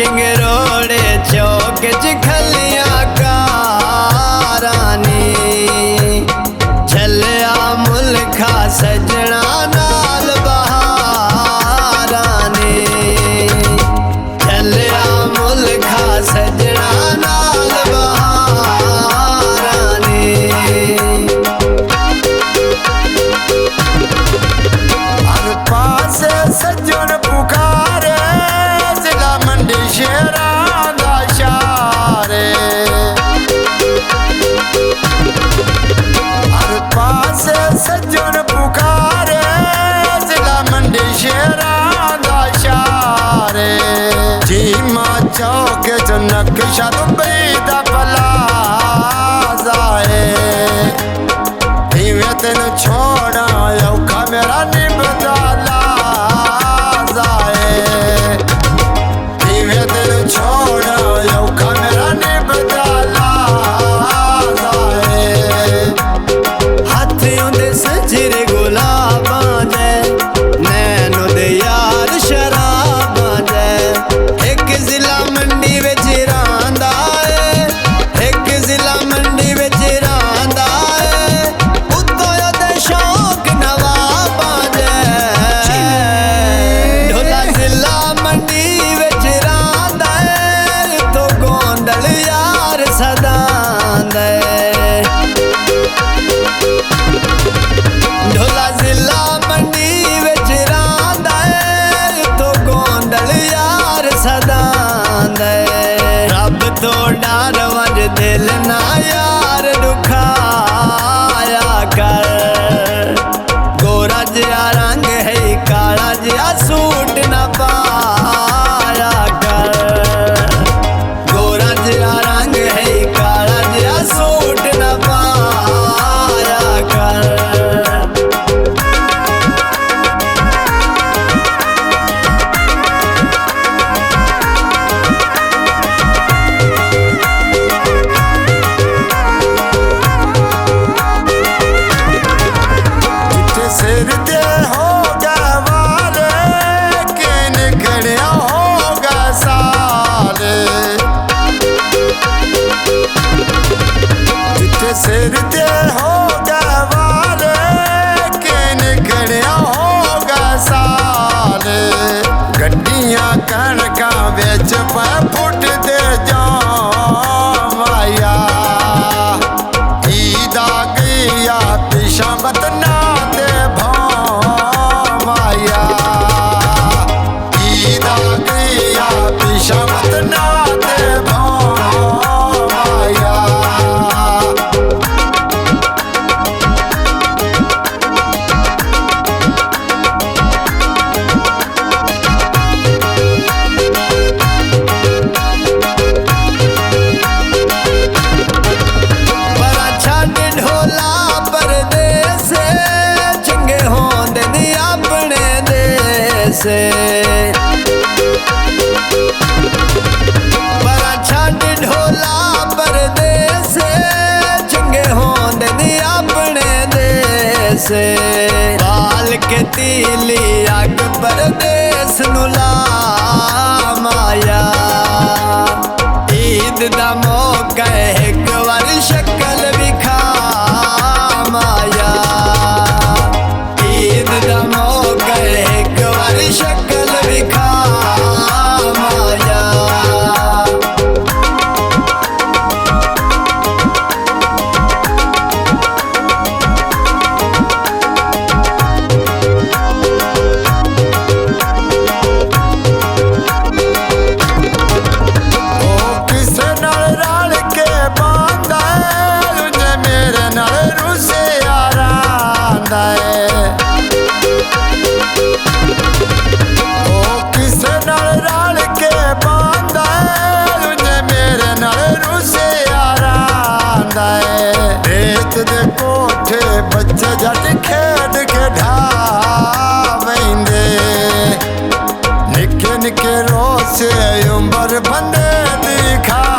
king रोड़े चौक च खलियां कारानी चलिया मुल्खा सजना नाल बहारानी चलिया मुल्खा सजना नाल बहारानी हर पास सज्जन पुकारे जिला मंडी शेरां दा शारे हर पास सज्जन पुकारे जिला मंडी शेरां दा शारे चीमा चौक च नक्शा दुबई दा पलाज़ा है इवें तेन छोड़ा औखा मेरा निभदा लाज़ा है इवें तेन छोड़ा औखा मेरा निभदा लाज़ा है हाथ उंदे सजरे गुलाबां दे नैनो दे यार शराबां दे एक जिला मंडी विच रांदा है एक जिला मंडी विच रांदा है उत्तों ओदे शौक नवाबां दे ढोला जिला मंडी विच रांदा है तो गोंदल यार सदांदा है ढोला जिला मंडी विच रांदा है तो गोंदल यार सदांदा है रब तो डर वंज दिल ना यार दुखाया कर गोरा जिहा रंग है काला जिहा सूट ना पाया कर गोरा जिहा रंग है काला जिहा सूट ना पाया कर जिथे सिर दे होगा वाले के निकलिया होगा साले जिथे सिर दे होगा वाले के निकलिया होगा साले गड्डियां कणकां विच पै फुट दे जावाया ईद आ गईया पिछा बतना दे भावाया ईद आ गईया पिछा बतना दे भावाया बड़ा छड़ ढोला परदेस चंगे होंदे नी अपने देस बड़ा छड़ ढोला परदेस चंगे होंदे नी अपने देस बाल के तीली अग परदेस नु ला माया ईद दा मौका है एक बार शक्ल विखा माया ईद दा मौका है एक बार शक्ल विखा माया ओ किसे नाल रल के बांदा है तुझे मेरे नाल रुसे आरांदा है ओ किसे नाल रल के बांदा है तुझे मेरे नाल रुसे आरांदा है रेत दे कोठे बच्चे जट खेड के ढावेंदे निके निके रोसे उम्र बंदे दिखावेंदे